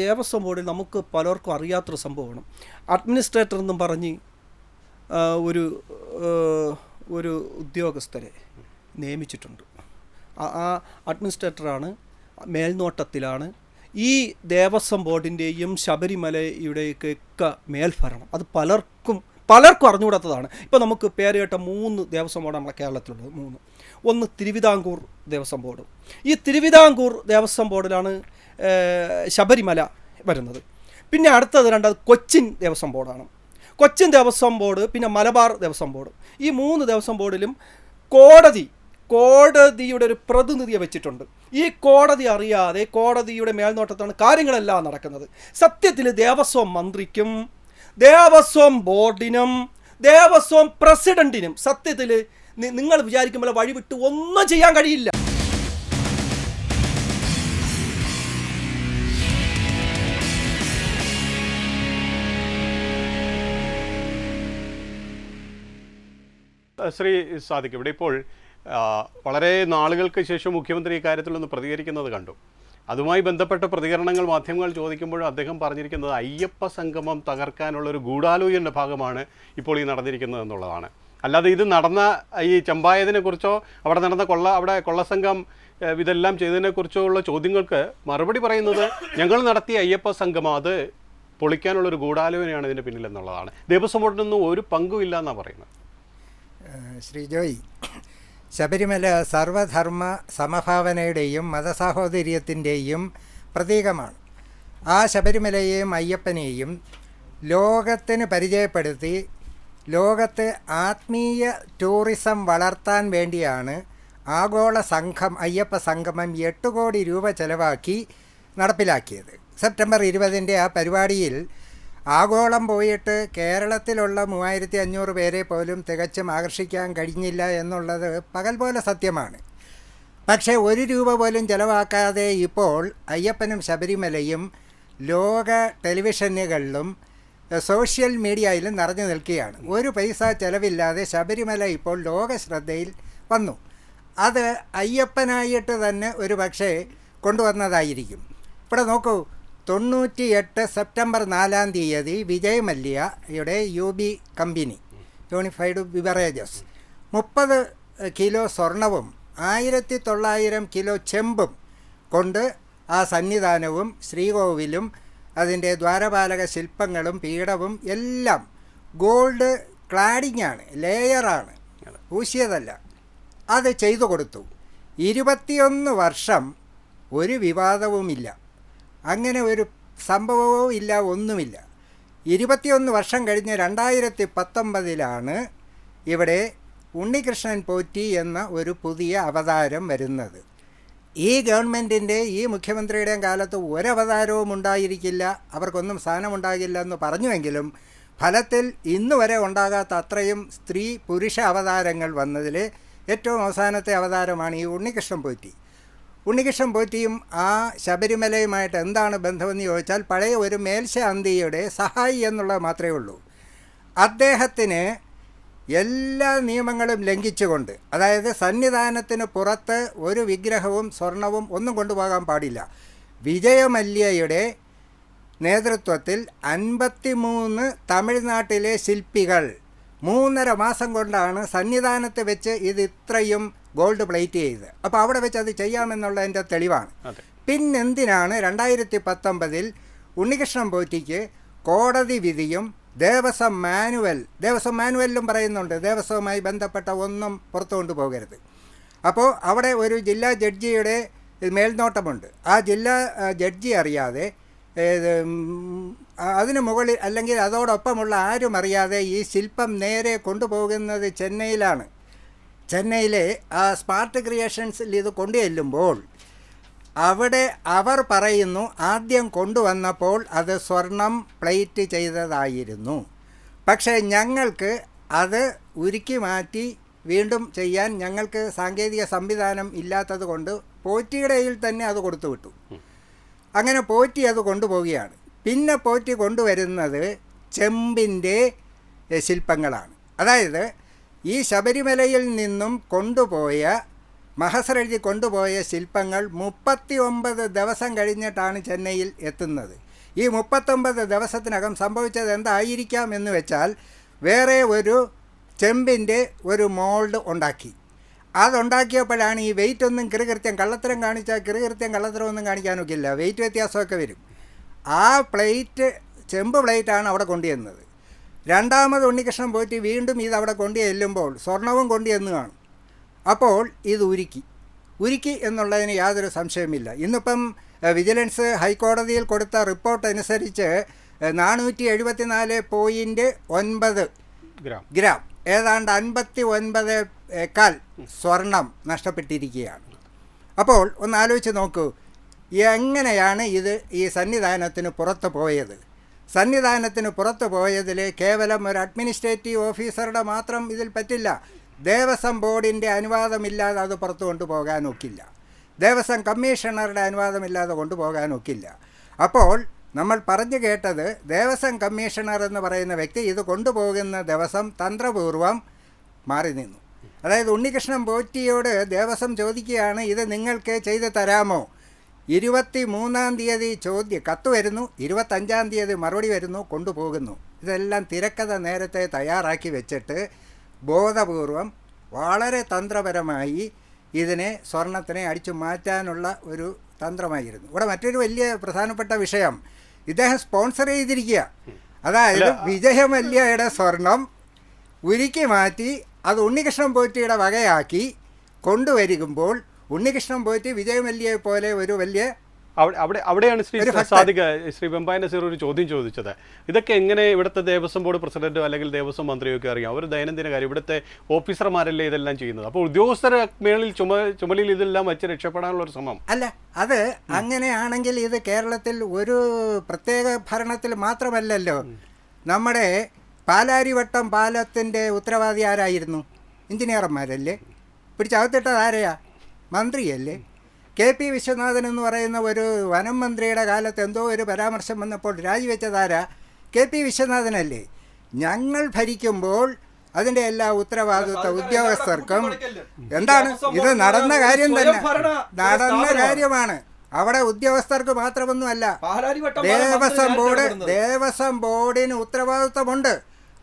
ദേവസ്വം ബോർഡിൽ നമുക്ക് പലർക്കും അറിയാത്തൊരു സംഭവമാണ്. അഡ്മിനിസ്ട്രേറ്റർ എന്നും പറഞ്ഞ് ഒരു ഉദ്യോഗസ്ഥരെ നിയമിച്ചിട്ടുണ്ട്. ആ അഡ്മിനിസ്ട്രേറ്ററാണ്, മേൽനോട്ടത്തിലാണ് ഈ ദേവസ്വം ബോർഡിൻ്റെയും ശബരിമലയുടെയൊക്കെ മേൽഭരണം. അത് പലർക്കും അറിഞ്ഞുകൂടാത്തതാണ്. ഇപ്പോൾ നമുക്ക് പേര് കേട്ട 3 ദേവസ്വം ബോർഡ് നമ്മളെ കേരളത്തിലുള്ളത് 3. ഒന്ന് തിരുവിതാംകൂർ ദേവസ്വം ബോർഡ്. ഈ തിരുവിതാംകൂർ ദേവസ്വം ബോർഡിലാണ് ശബരിമല വരുന്നത്. പിന്നെ അടുത്തത് രണ്ടാമത് കൊച്ചിൻ ദേവസ്വം ബോർഡാണ്. കൊച്ചിൻ ദേവസ്വം ബോർഡ്, പിന്നെ മലബാർ ദേവസ്വം ബോർഡ്. ഈ 3 ദേവസ്വം ബോർഡിലും കോടതിയുടെ ഒരു പ്രതിനിധിയെ വെച്ചിട്ടുണ്ട്. ഈ കോടതി അറിയാതെ കോടതിയുടെ മേൽനോട്ടത്താണ് കാര്യങ്ങളെല്ലാം നടക്കുന്നത്. സത്യത്തിൽ ദേവസ്വം മന്ത്രിക്കും ദേവസ്വം ബോർഡിനും ദേവസ്വം പ്രസിഡന്റിനും സത്യത്തിൽ നിങ്ങൾ വിചാരിക്കുമ്പോൾ വഴിവിട്ട് ഒന്നും ചെയ്യാൻ കഴിയില്ല. ശ്രീ സാദിഖ്, ഇവിടെ ഇപ്പോൾ വളരെ നാളുകൾക്ക് ശേഷം മുഖ്യമന്ത്രി ഇക്കാര്യത്തിലൊന്ന് പ്രതികരിക്കുന്നത് കണ്ടു. അതുമായി ബന്ധപ്പെട്ട പ്രതികരണങ്ങൾ മാധ്യമങ്ങൾ ചോദിക്കുമ്പോഴും അദ്ദേഹം പറഞ്ഞിരിക്കുന്നത് അയ്യപ്പ സംഗമം തകർക്കാനുള്ളൊരു ഗൂഢാലോചനയുടെ ഭാഗമാണ് ഇപ്പോൾ ഈ നടന്നിരിക്കുന്നത് എന്നുള്ളതാണ്. അല്ലാതെ ഇത് നടന്ന ഈ ചമ്പായതിനെക്കുറിച്ചോ അവിടെ നടന്ന കൊള്ളസംഘം ഇതെല്ലാം ചെയ്തതിനെക്കുറിച്ചോ ഉള്ള ചോദ്യങ്ങൾക്ക് മറുപടി പറയുന്നത് ഞങ്ങൾ നടത്തിയ അയ്യപ്പ സംഗമം അത് പൊളിക്കാനുള്ളൊരു ഗൂഢാലോചനയാണ് ഇതിൻ്റെ പിന്നിലെന്നുള്ളതാണ്. ദേവസ്വം ബോർഡിനൊന്നും ഒരു പങ്കുമില്ല എന്നാണ് പറയുന്നത്. ശ്രീ ജോയ്, ശബരിമല സർവധർമ്മ സമഭാവനയുടെയും മതസാഹോദര്യത്തിൻ്റെയും പ്രതീകമാണ്. ആ ശബരിമലയെയും അയ്യപ്പനെയും ലോകത്തിന് പരിചയപ്പെടുത്തി ലോകത്ത് ആത്മീയ ടൂറിസം വളർത്താൻ വേണ്ടിയാണ് ആഗോള സംഘം അയ്യപ്പ സംഗമം 8 കോടി രൂപ ചെലവാക്കി നടപ്പിലാക്കിയത്. സെപ്റ്റംബർ 20 ആ പരിപാടിയിൽ ആഗോളം പോയിട്ട് കേരളത്തിലുള്ള 3500 പേരെ പോലും തികച്ചും ആകർഷിക്കാൻ കഴിഞ്ഞില്ല എന്നുള്ളത് പകൽ പോലെ സത്യമാണ്. പക്ഷേ 1 രൂപ പോലും ചിലവാക്കാതെ ഇപ്പോൾ അയ്യപ്പനും ശബരിമലയും ലോക ടെലിവിഷനുകളിലും സോഷ്യൽ മീഡിയയിലും നിറഞ്ഞു നിൽക്കുകയാണ്. 1 പൈസ ചിലവില്ലാതെ ശബരിമല ഇപ്പോൾ ലോക ശ്രദ്ധയിൽ വന്നു. അത് അയ്യപ്പനായിട്ട് തന്നെ ഒരു പക്ഷേ കൊണ്ടുവന്നതായിരിക്കും. ഇവിടെ നോക്കൂ, 98 സെപ്റ്റംബർ 4 വിജയ് മല്യയുടെ UB company unified beverages 30 kilo സ്വർണവും 1900 കിലോ ചെമ്പും കൊണ്ട് ആ സന്നിധാനവും ശ്രീകോവിലും അതിൻ്റെ ദ്വാരപാലക ശില്പങ്ങളും പീഠവും എല്ലാം ഗോൾഡ് ക്ലാഡിങ്ങാണ്, ലേയറാണ്, പൂശിയതല്ല. അത് ചെയ്തു കൊടുത്തു. 21 വർഷം ഒരു വിവാദവുമില്ല, അങ്ങനെ ഒരു സംഭവവും ഇല്ല, ഒന്നുമില്ല. 21 വർഷം കഴിഞ്ഞ് 2019 ഇവിടെ ഉണ്ണികൃഷ്ണൻ പോറ്റി എന്ന ഒരു പുതിയ അവതാരം വരുന്നത്. ഈ ഗവൺമെൻറ്റിൻ്റെ ഈ മുഖ്യമന്ത്രിയുടെയും കാലത്ത് ഒരവതാരവും ഉണ്ടായിരിക്കില്ല, അവർക്കൊന്നും സ്ഥാനമുണ്ടാകില്ല എന്ന് പറഞ്ഞുവെങ്കിലും ഫലത്തിൽ ഇന്ന് വരെ ഉണ്ടാകാത്ത അത്രയും സ്ത്രീ പുരുഷ അവതാരങ്ങൾ വന്നതിൽ ഏറ്റവും അവസാനത്തെ അവതാരമാണ് ഈ ഉണ്ണികൃഷ്ണൻ പോറ്റി. ഉണ്ണികൃഷ്ണൻ പോറ്റിയും ആ ശബരിമലയുമായിട്ട് എന്താണ് ബന്ധമെന്ന് ചോദിച്ചാൽ പഴയ ഒരു മേൽശാന്തിയുടെ സഹായി എന്നുള്ളത് മാത്രമേ ഉള്ളൂ. അദ്ദേഹത്തിന് എല്ലാ നിയമങ്ങളും ലംഘിച്ചുകൊണ്ട്, അതായത് സന്നിധാനത്തിന് പുറത്ത് ഒരു വിഗ്രഹവും സ്വർണവും ഒന്നും കൊണ്ടുപോകാൻ പാടില്ല. വിജയമല്യയുടെ നേതൃത്വത്തിൽ 53 തമിഴ്നാട്ടിലെ ശില്പികൾ 3.5 മാസം കൊണ്ടാണ് സന്നിധാനത്ത് വെച്ച് ഇത് ഇത്രയും ഗോൾഡ് പ്ലേറ്റ് ചെയ്ത്. അപ്പോൾ അവിടെ വെച്ച് അത് ചെയ്യാമെന്നുള്ളതിൻ്റെ തെളിവാണ്. പിന്നെന്തിനാണ് 2019 ഉണ്ണികൃഷ്ണൻ പോറ്റിക്ക് കോടതി വിധിയും ദേവസ്വം മാനുവലിലും പറയുന്നുണ്ട് ദേവസ്വവുമായി ബന്ധപ്പെട്ട ഒന്നും പുറത്തു കൊണ്ടുപോകരുത്. അപ്പോൾ അവിടെ ഒരു ജില്ലാ ജഡ്ജിയുടെ മേൽനോട്ടമുണ്ട്. ആ ജില്ലാ ജഡ്ജി അറിയാതെ അതിന് മുകളിൽ അല്ലെങ്കിൽ അതോടൊപ്പമുള്ള ആരും അറിയാതെ ഈ ശില്പം നേരെ കൊണ്ടുപോകുന്നത് ചെന്നൈയിലാണ്. ചെന്നൈയിലെ ആ സ്മാർട്ട് ക്രിയേഷൻസിൽ ഇത് കൊണ്ടുചെല്ലുമ്പോൾ അവിടെ അവർ പറയുന്നു ആദ്യം കൊണ്ടുവന്നപ്പോൾ അത് സ്വർണം പ്ലേറ്റ് ചെയ്തതായിരുന്നു, പക്ഷേ ഞങ്ങൾക്ക് അത് ഉരുക്കി മാറ്റി വീണ്ടും ചെയ്യാൻ ഞങ്ങൾക്ക് സാങ്കേതിക സംവിധാനം ഇല്ലാത്തത് കൊണ്ട് പോറ്റിയുടെ കയ്യിൽ തന്നെ അത് കൊടുത്തു വിട്ടു. അങ്ങനെ പോറ്റി അത് കൊണ്ടുപോവുകയാണ്. പിന്നെ പോറ്റി കൊണ്ടുവരുന്നത് ചെമ്പിൻ്റെ ശില്പങ്ങളാണ്. അതായത് ഈ ശബരിമലയിൽ നിന്നും കൊണ്ടുപോയ മഹസറെഴുതി കൊണ്ടുപോയ ശില്പങ്ങൾ 39 ദിവസം കഴിഞ്ഞിട്ടാണ് ചെന്നൈയിൽ എത്തുന്നത്. ഈ 39 ദിവസത്തിനകം സംഭവിച്ചത് എന്തായിരിക്കാം എന്ന് വെച്ചാൽ വേറെ ഒരു ചെമ്പിൻ്റെ ഒരു മോൾഡ് ഉണ്ടാക്കി. അതുണ്ടാക്കിയപ്പോഴാണ് ഈ വെയിറ്റ് ഒന്നും കൃത്യം കള്ളത്തരം കാണിച്ചാൽ കള്ളത്തരമൊന്നും കാണിക്കാനൊക്കില്ല, വെയിറ്റ് വ്യത്യാസമൊക്കെ വരും. ആ പ്ലേറ്റ് ചെമ്പ് പ്ലേറ്റാണ് അവിടെ കൊണ്ടുവന്നത്. രണ്ടാമത് ഉണ്ണികൃഷ്ണൻ പോറ്റി വീണ്ടും ഇത് അവിടെ കൊണ്ടു ചെല്ലുമ്പോൾ സ്വർണവും കൊണ്ടു ചെന്ന് കാണും. അപ്പോൾ ഇത് ഉരുക്കി എന്നുള്ളതിന് യാതൊരു സംശയമില്ല. ഇന്നിപ്പം വിജിലൻസ് ഹൈക്കോടതിയിൽ കൊടുത്ത റിപ്പോർട്ട് അനുസരിച്ച് 474.9 ഗ്രാം ഏതാണ്ട് 59.4 സ്വർണം നഷ്ടപ്പെട്ടിരിക്കുകയാണ്. അപ്പോൾ ഒന്ന് ആലോചിച്ച് നോക്കൂ, എങ്ങനെയാണ് ഇത് ഈ സന്നിധാനത്തിന് പുറത്ത് പോയത്? സന്നിധാനത്തിന് പുറത്ത് പോയതിൽ കേവലം ഒരു അഡ്മിനിസ്ട്രേറ്റീവ് ഓഫീസറുടെ മാത്രം ഇതിൽ പറ്റില്ല. ദേവസ്വം ബോർഡിൻ്റെ അനുവാദമില്ലാതെ അത് പുറത്ത് കൊണ്ടുപോകാനൊക്കില്ല. ദേവസ്വം കമ്മീഷണറുടെ അനുവാദമില്ലാതെ കൊണ്ടുപോകാനൊക്കില്ല. അപ്പോൾ നമ്മൾ പറഞ്ഞു കേട്ടത് ദേവസ്വം കമ്മീഷണർ എന്ന് പറയുന്ന വ്യക്തി ഇത് കൊണ്ടുപോകുന്ന ദിവസം തന്ത്രപൂർവം മാറി നിന്നു. അതായത് ഉണ്ണികൃഷ്ണൻ പോറ്റിയോട് ദേവസ്വം ചോദിക്കുകയാണ്, ഇത് നിങ്ങൾക്ക് ചെയ്ത് തരാമോ? 23-ാം തീയതി കത്ത് വരുന്നു, 25-ാം തീയതി മറുപടി വരുന്നു, കൊണ്ടുപോകുന്നു. ഇതെല്ലാം തിരക്കഥ നേരത്തെ തയ്യാറാക്കി വെച്ചിട്ട് ബോധപൂർവം വളരെ തന്ത്രപരമായി ഇതിനെ സ്വർണത്തിനെ അടിച്ചു മാറ്റാനുള്ള ഒരു തന്ത്രമായിരുന്നു. ഇവിടെ മറ്റൊരു വലിയ പ്രധാനപ്പെട്ട വിഷയം, ഇദ്ദേഹം സ്പോൺസർ ചെയ്തിരിക്കുക. അതായത് വിജയമല്യയുടെ സ്വർണം ഉരുക്കി മാറ്റി അത് ഉണ്ണികൃഷ്ണൻ പോറ്റിയുടെ വകയാക്കി കൊണ്ടുവരുമ്പോൾ ഉണ്ണികൃഷ്ണൻ പോറ്റി വിജയമല്യയെ പോലെ ഒരു വലിയ അവിടെയാണ് ശ്രീ വെമ്പായ നസീർ ഒരു ചോദ്യം ചോദിച്ചത്. ഇതൊക്കെ എങ്ങനെ ഇവിടുത്തെ ദേവസ്വം ബോർഡ് പ്രസിഡന്റോ അല്ലെങ്കിൽ ദേവസ്വം മന്ത്രിയൊക്കെ അറിയാം? അവർ ദൈനംദിന കാര്യം ഇവിടുത്തെ ഓഫീസർമാരല്ലേ ഇതെല്ലാം ചെയ്യുന്നത്. അപ്പോൾ ഉദ്യോഗസ്ഥരെ മേളിൽ ചുമലിൽ ഇതെല്ലാം വെച്ച് രക്ഷപ്പെടാനുള്ള ഒരു ശ്രമം അല്ല. അത് അങ്ങനെയാണെങ്കിൽ ഇത് കേരളത്തിൽ ഒരു പ്രത്യേക ഭരണത്തിൽ മാത്രമല്ലല്ലോ. നമ്മുടെ പാലാരിവട്ടം പാലത്തിൻ്റെ ഉത്തരവാദി ആരായിരുന്നു? എഞ്ചിനീയർമാരല്ലേ? പിടിച്ചകത്തിട്ടത് ആരെയാ? മന്ത്രിയല്ലേ? KP വിശ്വനാഥൻ എന്ന് പറയുന്ന ഒരു വനം മന്ത്രിയുടെ കാലത്ത് എന്തോ ഒരു പരാമർശം വന്നപ്പോൾ രാജിവെച്ചതാരാ? KP വിശ്വനാഥനല്ലേ? ഞങ്ങൾ ഭരിക്കുമ്പോൾ അതിൻ്റെ എല്ലാ ഉത്തരവാദിത്വ ഉദ്യോഗസ്ഥർക്കും എന്താണ് ഇത് നടന്ന കാര്യം തന്നെ, നടന്ന കാര്യമാണ്. അവിടെ ഉദ്യോഗസ്ഥർക്ക് മാത്രമൊന്നുമല്ല, ദേവസ്വം ബോർഡിന് ഉത്തരവാദിത്വമുണ്ട്.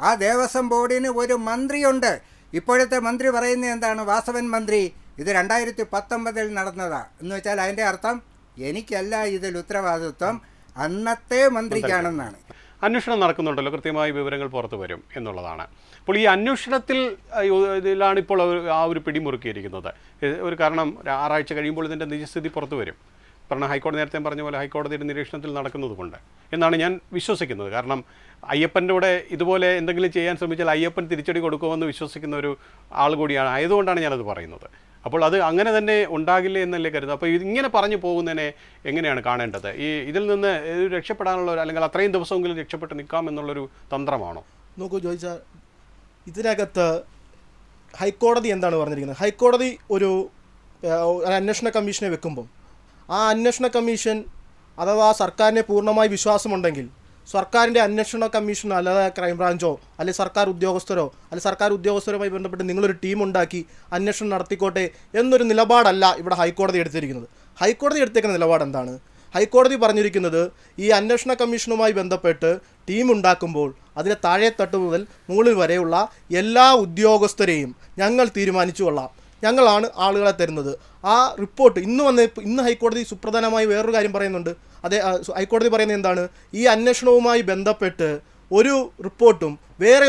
ആ ദേവസ്വം ബോർഡിന് ഒരു മന്ത്രിയുണ്ട്. ഇപ്പോഴത്തെ മന്ത്രി പറയുന്നത് എന്താണ്? വാസവൻ മന്ത്രി. ഇത് 2019 നടന്നതാ എന്ന് വെച്ചാൽ അതിൻ്റെ അർത്ഥം എനിക്കല്ല ഇതിൽ ഉത്തരവാദിത്വം, അന്നത്തെ മന്ത്രിക്കാണെന്നാണ്. അന്വേഷണം നടക്കുന്നുണ്ടല്ലോ, കൃത്യമായ വിവരങ്ങൾ പുറത്തു വരും എന്നുള്ളതാണ്. അപ്പോൾ ഈ അന്വേഷണത്തിൽ ഇതിലാണ് ഇപ്പോൾ ആ ഒരു പിടിമുറുക്കിയിരിക്കുന്നത്. ഒരു കാരണം 6 ആഴ്ച കഴിയുമ്പോൾ ഇതിൻ്റെ നിജസ്ഥിതി പുറത്തു വരും. കാരണം ഹൈക്കോടതി നേരത്തെ പറഞ്ഞ പോലെ ഹൈക്കോടതിയുടെ നിരീക്ഷണത്തിൽ നടക്കുന്നതുകൊണ്ട് എന്നാണ് ഞാൻ വിശ്വസിക്കുന്നത്. കാരണം അയ്യപ്പൻ്റെ കൂടെ ഇതുപോലെ എന്തെങ്കിലും ചെയ്യാൻ ശ്രമിച്ചാൽ അയ്യപ്പൻ തിരിച്ചടി കൊടുക്കുമെന്ന് വിശ്വസിക്കുന്ന ഒരു ആൾ കൂടിയാണ്, ആയതുകൊണ്ടാണ് ഞാനത് പറയുന്നത്. അപ്പോൾ അത് അങ്ങനെ തന്നെ ഉണ്ടാകില്ലേ എന്നല്ലേ കരുതുന്നത്. അപ്പോൾ ഇങ്ങനെ പറഞ്ഞു പോകുന്നതിനെ എങ്ങനെയാണ് കാണേണ്ടത്? ഇതിൽ നിന്ന് രക്ഷപ്പെടാനുള്ള അല്ലെങ്കിൽ അത്രയും ദിവസമെങ്കിലും രക്ഷപ്പെട്ട് നിൽക്കാം എന്നുള്ളൊരു തന്ത്രമാണോ? നോക്കൂ ചോദിച്ചാൽ, ഇതിനകത്ത് ഹൈക്കോടതി എന്താണ് പറഞ്ഞിരിക്കുന്നത്? ഹൈക്കോടതി ഒരു അന്വേഷണ കമ്മീഷനെ വെക്കുമ്പം ആ അന്വേഷണ കമ്മീഷൻ അഥവാ സർക്കാരിനെ പൂർണ്ണമായി വിശ്വാസമുണ്ടെങ്കിൽ സർക്കാരിൻ്റെ അന്വേഷണ കമ്മീഷനോ അല്ലാതെ ക്രൈംബ്രാഞ്ചോ അല്ലെങ്കിൽ സർക്കാർ ഉദ്യോഗസ്ഥരുമായി ബന്ധപ്പെട്ട് നിങ്ങളൊരു ടീം ഉണ്ടാക്കി അന്വേഷണം നടത്തിക്കോട്ടെ എന്നൊരു നിലപാടല്ല ഇവിടെ ഹൈക്കോടതി എടുത്തിരിക്കുന്നത്. ഹൈക്കോടതി എടുത്തേക്കുന്ന നിലപാട് എന്താണ്? ഹൈക്കോടതി പറഞ്ഞിരിക്കുന്നത് ഈ അന്വേഷണ കമ്മീഷനുമായി ബന്ധപ്പെട്ട് ടീം ഉണ്ടാക്കുമ്പോൾ അതിൻ്റെ താഴെത്തട്ട് മുതൽ മുകളിൽ വരെയുള്ള എല്ലാ ഉദ്യോഗസ്ഥരെയും ഞങ്ങൾ തീരുമാനിച്ചു കൊള്ളാം, ഞങ്ങളാണ് ആളുകളെ തരുന്നത്. ആ റിപ്പോർട്ട് ഇന്ന് ഹൈക്കോടതി സുപ്രധാനമായി വേറൊരു കാര്യം പറയുന്നുണ്ട്. ഹൈക്കോടതി പറയുന്നത് എന്താണ്? ഈ അന്വേഷണവുമായി ബന്ധപ്പെട്ട് ഒരു റിപ്പോർട്ടും വേറെ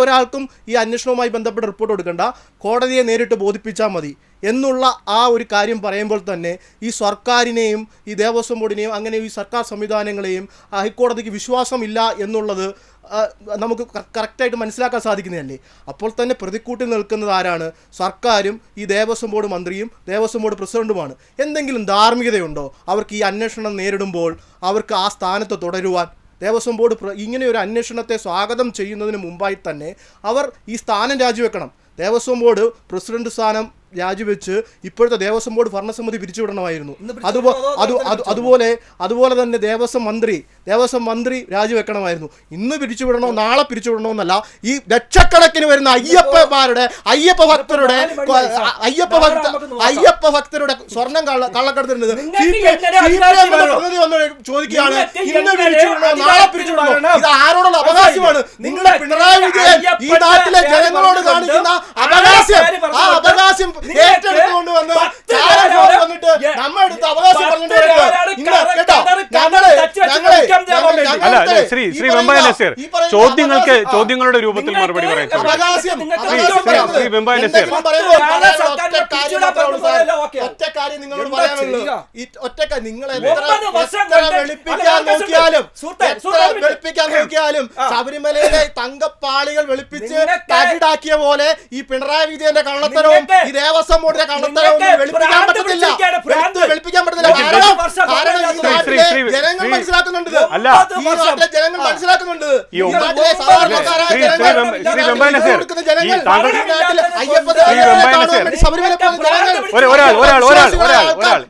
ഒരാൾക്കും ഈ അന്വേഷണവുമായി ബന്ധപ്പെട്ട റിപ്പോർട്ട് കൊടുക്കണ്ട, കോടതിയെ നേരിട്ട് ബോധിപ്പിച്ചാൽ മതി എന്നുള്ള ആ ഒരു കാര്യം പറയുമ്പോൾ തന്നെ ഈ സർക്കാരിനെയും ഈ ദേവസ്വം ബോർഡിനെയും അങ്ങനെ ഈ സർക്കാർ സംവിധാനങ്ങളെയും ഹൈക്കോടതിക്ക് വിശ്വാസമില്ല എന്നുള്ളത് നമുക്ക് കറക്റ്റായിട്ട് മനസ്സിലാക്കാൻ സാധിക്കുന്നതല്ലേ? അപ്പോൾ തന്നെ പ്രതിക്കൂട്ടിൽ നിൽക്കുന്നത് ആരാണ്? സർക്കാരും ഈ ദേവസ്വം ബോർഡ് മന്ത്രിയും ദേവസ്വം ബോർഡ് പ്രസിഡന്റുമാണ്. എന്തെങ്കിലും ധാർമ്മികതയുണ്ടോ അവർക്ക് ഈ അന്വേഷണം നേരിടുമ്പോൾ അവർക്ക് ആ സ്ഥാനത്ത് തുടരുവാൻ? ദേവസ്വം ബോർഡ് ഇങ്ങനെ ഒരു അന്വേഷണത്തെ സ്വാഗതം ചെയ്യുന്നതിന് മുമ്പായി തന്നെ അവർ ഈ സ്ഥാനം രാജിവെക്കണം. ദേവസ്വം ബോർഡ് പ്രസിഡന്റ് സ്ഥാനം രാജിവെച്ച് ഇപ്പോഴത്തെ ദേവസ്വം ബോർഡ് ഭരണസമിതി പിരിച്ചുവിടണമായിരുന്നു. അതുപോലെ തന്നെ ദേവസ്വം മന്ത്രി രാജിവെക്കണമായിരുന്നു. ഇന്ന് പിരിച്ചുവിടണോ നാളെ പിരിച്ചുവിടണോ എന്നല്ല, ഈ ലക്ഷക്കണക്കിന് വരുന്ന അയ്യപ്പ ഭക്തരുടെ സ്വർണം കള്ളക്കടത്തുന്നത് ചോദിക്കുകയാണ്, ഇന്ന് പിരിച്ചുവിടണോ നാളെ പിരിച്ചുവിടണോ? ഇത് ആരോടുള്ള അവകാശമാണ്? നിങ്ങളുടെ പിണറായി വിജയൻ ഈ നാട്ടിലെ ജനങ്ങളോട് കാണിക്കുന്ന അവകാശം, ആ അവകാശം ഏറ്റെടുത്തുകൊണ്ട് വന്ന് വന്നിട്ട് നമ്മളെടുത്ത് അവകാശം പറഞ്ഞിട്ട് ഞങ്ങളെ അല്ല അല്ല ശ്രീ വെമ്പായ നസീർ ചോദ്യങ്ങളുടെ രൂപത്തിൽ മറുപടി പറയാം. ശ്രീ വെമ്പായ നസീർ ഒറ്റ കാര്യം നിങ്ങളോട് പറയാനുള്ളൂ. നിങ്ങൾ വെളുപ്പിക്കാൻ നോക്കിയാലും ശബരിമലയിലെ തങ്കപ്പാളികൾ വെളുപ്പിച്ച് തകിടാക്കിയ പോലെ ഈ പിണറായി വിജയന്റെ കള്ളത്തരവും ഈ ദേവസ്വം ബോർഡിന്റെ കള്ളത്തരവും വെളുപ്പിക്കാൻ പറ്റത്തില്ല. കാരണം ഈ നാട്ടിലെ ജനങ്ങൾ മനസ്സിലാക്കുന്നുണ്ട്. ഈ നാട്ടിലെ ജനങ്ങൾ മനസ്സിലാക്കുന്നുണ്ട്. ഈ നാട്ടിലെ സാധാരണക്കാരായ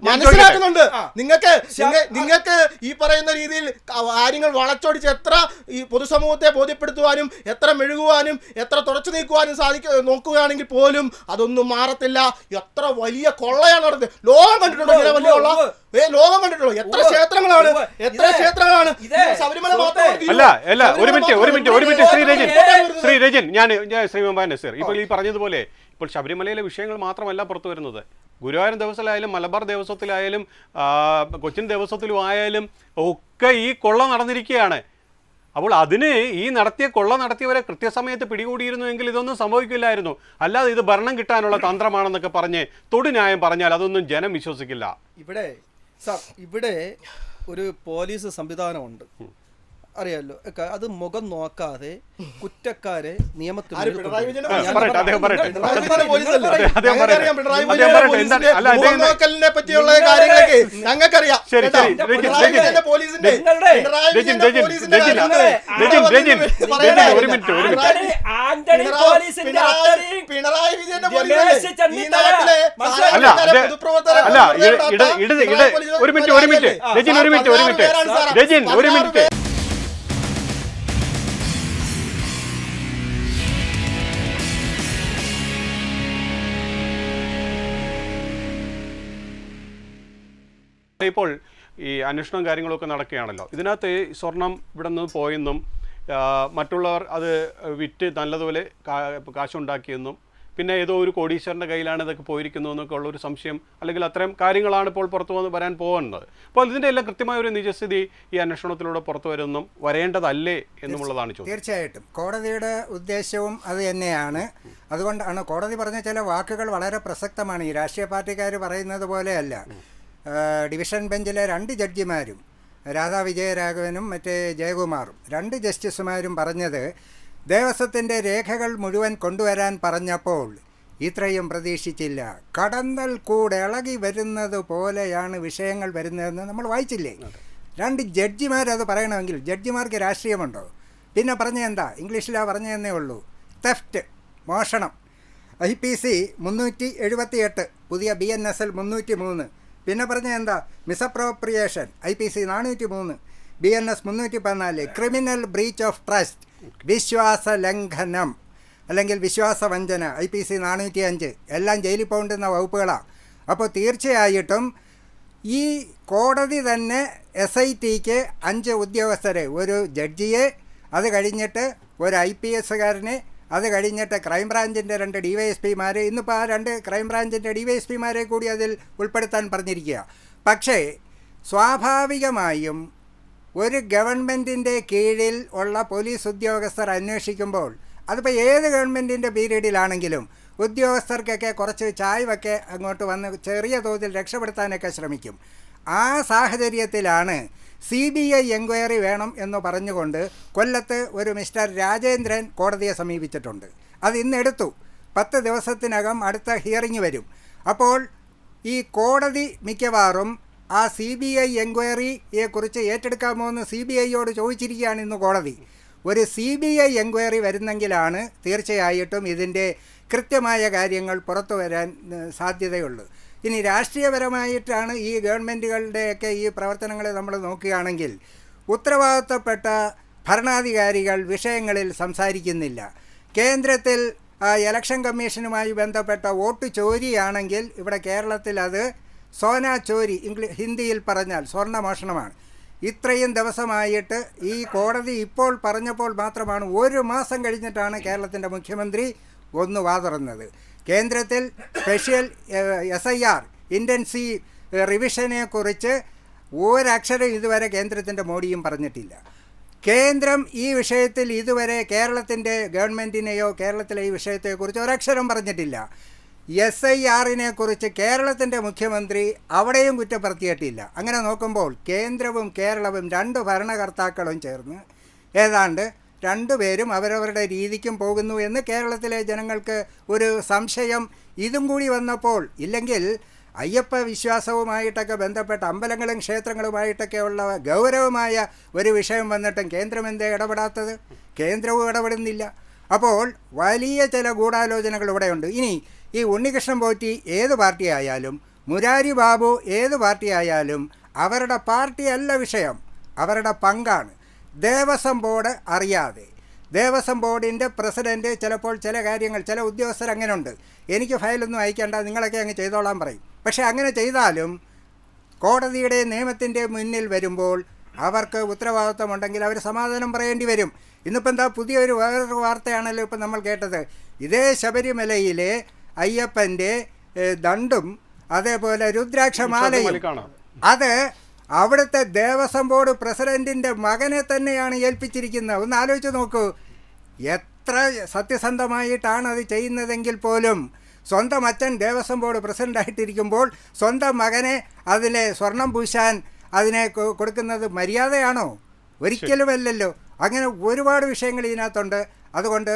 മനസ്സിലാക്കുന്നുണ്ട്. നിങ്ങൾക്ക് ഈ പറയുന്ന രീതിയിൽ കാര്യങ്ങൾ വളച്ചൊടിച്ച് എത്ര ഈ പൊതുസമൂഹത്തെ ബോധ്യപ്പെടുത്തുവാനും എത്ര മെഴുകുവാനും എത്ര തുടച്ചു നീക്കുവാനും നോക്കുകയാണെങ്കിൽ പോലും അതൊന്നും മാറത്തില്ല. എത്ര വലിയ കൊള്ളയാണ് നടന്നത്. ലോകം കണ്ടിട്ടുണ്ടോ? ഇങ്ങനെ വലിയ കൊള്ള ലോകം കണ്ടിട്ടുള്ളൂ. എത്ര ക്ഷേത്രങ്ങളാണ് ശബരിമല അല്ല ഒരു മിനിറ്റ് ശ്രീ രജൻ ഞാൻ ശ്രീ വെമ്പായ നസീർ ഇപ്പോൾ ഈ പറഞ്ഞതുപോലെ ഇപ്പോൾ ശബരിമലയിലെ വിഷയങ്ങൾ മാത്രമല്ല പുറത്തു വരുന്നത്. ഗുരുവായൂർ ദേവസ്വത്തിലായാലും മലബാർ ദേവസ്വത്തിലായാലും കൊച്ചിൻ ദേവസ്വത്തിലും ആയാലും ഒക്കെ ഈ കൊള്ള നടന്നിരിക്കുകയാണ്. അപ്പോൾ അതിന് ഈ കൊള്ള നടത്തിയവരെ കൃത്യസമയത്ത് പിടികൂടിയിരുന്നുവെങ്കിൽ ഇതൊന്നും സംഭവിക്കില്ലായിരുന്നു. അല്ലാതെ ഇത് ഭരണം കിട്ടാനുള്ള തന്ത്രമാണെന്നൊക്കെ പറഞ്ഞ് തൊടുന്യായം പറഞ്ഞാൽ അതൊന്നും ജനം വിശ്വസിക്കില്ല. ഇവിടെ ഒരു പോലീസ് സംവിധാനമുണ്ട്, അറിയാലോ. അത് മുഖം നോക്കാതെ കുറ്റക്കാരെ നിയമത്തിൽ പറ്റിയുള്ള കാര്യങ്ങളൊക്കെ ഞങ്ങൾക്കറിയാം. പിണറായി വിജയന്റെ ഒരു മിനിറ്റ് ഇപ്പോൾ ഈ അന്വേഷണവും കാര്യങ്ങളൊക്കെ നടക്കുകയാണല്ലോ. ഇതിനകത്ത് സ്വർണം ഇവിടെ നിന്ന് പോയെന്നും മറ്റുള്ളവർ അത് വിറ്റ് നല്ലതുപോലെ കാശുണ്ടാക്കിയെന്നും പിന്നെ ഏതോ ഒരു കോടീശ്വരൻ്റെ കയ്യിലാണ് ഇതൊക്കെ പോയിരിക്കുന്നു എന്നൊക്കെ ഉള്ളൊരു സംശയം അല്ലെങ്കിൽ അത്തരം കാര്യങ്ങളാണ് ഇപ്പോൾ വരാൻ പോകുന്നത്. അപ്പോൾ ഇതിൻ്റെ എല്ലാം കൃത്യമായ ഒരു നിജസ്ഥിതി ഈ അന്വേഷണത്തിലൂടെ പുറത്തു വരുമെന്നും വരേണ്ടതല്ലേ എന്നുമുള്ളതാണ് ചോദ്യം. തീർച്ചയായിട്ടും കോടതിയുടെ ഉദ്ദേശവും അത് തന്നെയാണ്. അതുകൊണ്ടാണ് കോടതി പറഞ്ഞ ചില വാക്കുകൾ വളരെ പ്രസക്തമാണ്. ഈ രാഷ്ട്രീയ പാർട്ടിക്കാർ പറയുന്നത് പോലെയല്ല. ഡിവിഷൻ ബെഞ്ചിലെ 2 ജഡ്ജിമാരും രാധാ വിജയരാഘവനും മറ്റേ ജയകുമാറും 2 ജസ്റ്റിസുമാരും പറഞ്ഞത് ദേവസ്വത്തിൻ്റെ രേഖകൾ മുഴുവൻ കൊണ്ടുവരാൻ പറഞ്ഞപ്പോൾ ഇത്രയും പ്രതീക്ഷിച്ചില്ല. കടന്നൽ കൂടെ ഇളകി വരുന്നത് പോലെയാണ് വിഷയങ്ങൾ വരുന്നതെന്ന് നമ്മൾ വായിച്ചില്ലേ? 2 ജഡ്ജിമാരത് പറയണമെങ്കിൽ ജഡ്ജിമാർക്ക് രാഷ്ട്രീയമുണ്ടോ? പിന്നെ പറഞ്ഞ എന്താ? ഇംഗ്ലീഷിലാണ് പറഞ്ഞതെന്നേ ഉള്ളൂ. തെഫ്റ്റ്, മോഷണം. IPC 378, പുതിയ BNSL 303. പിന്നെ പറഞ്ഞ എന്താ? Misappropriation IPC 403, BNS 314, criminal breach of trust, വിശ്വാസ ലംഘനം അല്ലെങ്കിൽ വിശ്വാസവഞ്ചന IPC 405. എല്ലാം ജയിലിൽ പോകേണ്ടുന്ന വകുപ്പുകളാണ്. അപ്പോൾ തീർച്ചയായിട്ടും ഈ കോടതി തന്നെ SITക്ക് 5 ഉദ്യോഗസ്ഥരെ, ഒരു ജഡ്ജിയെ, അത് കഴിഞ്ഞിട്ട് ഒരു IPSകാരനെ, അത് കഴിഞ്ഞിട്ട് ക്രൈംബ്രാഞ്ചിൻ്റെ 2 DYSPമാർ, ഇന്നിപ്പോൾ ആ 2 ക്രൈംബ്രാഞ്ചിൻ്റെ DYSPമാരെ കൂടി അതിൽ ഉൾപ്പെടുത്താൻ പറഞ്ഞിരിക്കുക. പക്ഷേ സ്വാഭാവികമായും ഒരു ഗവൺമെൻറ്റിൻ്റെ കീഴിൽ ഉള്ള പോലീസ് ഉദ്യോഗസ്ഥർ അന്വേഷിക്കുമ്പോൾ, അതിപ്പോൾ ഏത് ഗവൺമെൻറ്റിൻ്റെ പീരീഡിലാണെങ്കിലും ഉദ്യോഗസ്ഥർക്കൊക്കെ കുറച്ച് ചായ്വൊക്കെ അങ്ങോട്ട് വന്ന് ചെറിയ തോതിൽ രക്ഷപ്പെടുത്താനൊക്കെ ശ്രമിക്കും. ആ സാഹചര്യത്തിലാണ് CBI എൻക്വയറി വേണം എന്ന് പറഞ്ഞുകൊണ്ട് കൊല്ലത്ത് ഒരു മിസ്റ്റർ രാജേന്ദ്രൻ കോടതിയെ സമീപിച്ചിട്ടുണ്ട്. അത് ഇന്നെടുത്തു. 10 ദിവസത്തിനകം അടുത്ത ഹിയറിംഗ് വരും. അപ്പോൾ ഈ കോടതി മിക്കവാറും ആ CBI എൻക്വയറിയെക്കുറിച്ച് ഏറ്റെടുക്കാമോ എന്ന് CBIയോട് ചോദിച്ചിരിക്കുകയാണ് ഇന്ന് കോടതി. ഒരു CBI എൻക്വയറി വരുന്നെങ്കിലാണ് തീർച്ചയായിട്ടും ഇതിൻ്റെ കൃത്യമായ കാര്യങ്ങൾ പുറത്തു വരാൻ സാധ്യതയുള്ളൂ. ഇനി രാഷ്ട്രീയപരമായിട്ടാണ് ഈ ഗവൺമെൻറ്റുകളുടെയൊക്കെ ഈ പ്രവർത്തനങ്ങളെ നമ്മൾ നോക്കുകയാണെങ്കിൽ ഉത്തരവാദിത്തപ്പെട്ട ഭരണാധികാരികൾ വിഷയങ്ങളിൽ സംസാരിക്കുന്നില്ല. കേന്ദ്രത്തിൽ ഇലക്ഷൻ കമ്മീഷനുമായി ബന്ധപ്പെട്ട വോട്ട് ചോരിയാണെങ്കിൽ ഇവിടെ കേരളത്തിൽ അത് സോന ചോരി, ഹിന്ദിയിൽ പറഞ്ഞാൽ സ്വർണ്ണമോഷണമാണ്. ഇത്രയും ദിവസമായിട്ട് ഈ കോടതി ഇപ്പോൾ പറഞ്ഞപ്പോൾ മാത്രമാണ് 1 മാസം കഴിഞ്ഞിട്ടാണ് കേരളത്തിൻ്റെ മുഖ്യമന്ത്രി ഒന്ന് വാതുറന്നത്. കേന്ദ്രത്തിൽ സ്പെഷ്യൽ SIR ഇൻറ്റൻസീവ് റിവിഷനെക്കുറിച്ച് ഒരക്ഷരം ഇതുവരെ കേന്ദ്രത്തിൻ്റെ മോഡിയും പറഞ്ഞിട്ടില്ല. കേന്ദ്രം ഈ വിഷയത്തിൽ ഇതുവരെ കേരളത്തിൻ്റെ ഗവൺമെൻറ്റിനെയോ കേരളത്തിലെ ഈ വിഷയത്തെക്കുറിച്ച് ഒരക്ഷരം പറഞ്ഞിട്ടില്ല. SIR-നെ കുറിച്ച് കേരളത്തിൻ്റെ മുഖ്യമന്ത്രി അവിടെയും കുറ്റപ്പെടുത്തിയിട്ടില്ല. അങ്ങനെ നോക്കുമ്പോൾ കേന്ദ്രവും കേരളവും രണ്ട് ഭരണകർത്താക്കളും ചേർന്ന് ഏതാണ്ട് രണ്ടുപേരും അവരവരുടെ രീതിക്കും പോകുന്നു എന്ന് കേരളത്തിലെ ജനങ്ങൾക്ക് ഒരു സംശയം ഇതും കൂടി വന്നപ്പോൾ, ഇല്ലെങ്കിൽ അയ്യപ്പ വിശ്വാസവുമായിട്ടൊക്കെ ബന്ധപ്പെട്ട അമ്പലങ്ങളും ക്ഷേത്രങ്ങളുമായിട്ടൊക്കെയുള്ള ഗൗരവമായ ഒരു വിഷയം വന്നിട്ടും കേന്ദ്രം എന്തേ ഇടപെടാത്തത്? കേന്ദ്രവും ഇടപെടുന്നില്ല. അപ്പോൾ വലിയ ചില ഗൂഢാലോചനകൾ ഇവിടെയുണ്ട്. ഇനി ഈ ഉണ്ണികൃഷ്ണൻ പോറ്റി ഏത് പാർട്ടി ആയാലും, മുരാരി ബാബു ഏത് പാർട്ടി ആയാലും, അവരുടെ പാർട്ടിയല്ല വിഷയം, അവരുടെ പങ്കാണ്. ദേവസ്വം ബോർഡ് അറിയാതെ, ദേവസ്വം ബോർഡിൻ്റെ പ്രസിഡൻറ്റ് ചിലപ്പോൾ ചില കാര്യങ്ങൾ, ചില ഉദ്യോഗസ്ഥർ അങ്ങനെയുണ്ട്, എനിക്ക് ഫയലൊന്നും അയക്കേണ്ട, നിങ്ങളൊക്കെ അങ്ങ് ചെയ്തോളാൻ പറയും. പക്ഷേ അങ്ങനെ ചെയ്താലും കോടതിയുടെ നിയമത്തിൻ്റെ മുന്നിൽ വരുമ്പോൾ അവർക്ക് ഉത്തരവാദിത്വമുണ്ടെങ്കിൽ അവർ സമാധാനം പറയേണ്ടി വരും. ഇന്നിപ്പോൾ എന്താ വേറൊരു വാർത്തയാണല്ലോ ഇപ്പം നമ്മൾ കേട്ടത്. ഇതേ ശബരിമലയിലെ അയ്യപ്പൻ്റെ ദണ്ടും അതേപോലെ രുദ്രാക്ഷമാലയും അത് അവിടുത്തെ ദേവസ്വം ബോർഡ് പ്രസിഡൻറ്റിൻ്റെ മകനെ തന്നെയാണ് ഏൽപ്പിച്ചിരിക്കുന്നത്. ഒന്ന് ആലോചിച്ച് നോക്കൂ, എത്ര സത്യസന്ധമായിട്ടാണ് അത് ചെയ്യുന്നതെങ്കിൽ പോലും സ്വന്തം അച്ഛൻ ദേവസ്വം ബോർഡ് പ്രസിഡൻ്റായിട്ടിരിക്കുമ്പോൾ സ്വന്തം മകനെ അതിലെ സ്വർണം പൂശാൻ അതിനെ കൊടുക്കുന്നത് മര്യാദയാണോ? ഒരിക്കലുമല്ലല്ലോ. അങ്ങനെ ഒരുപാട് വിഷയങ്ങൾ ഇതിനകത്തുണ്ട്. അതുകൊണ്ട്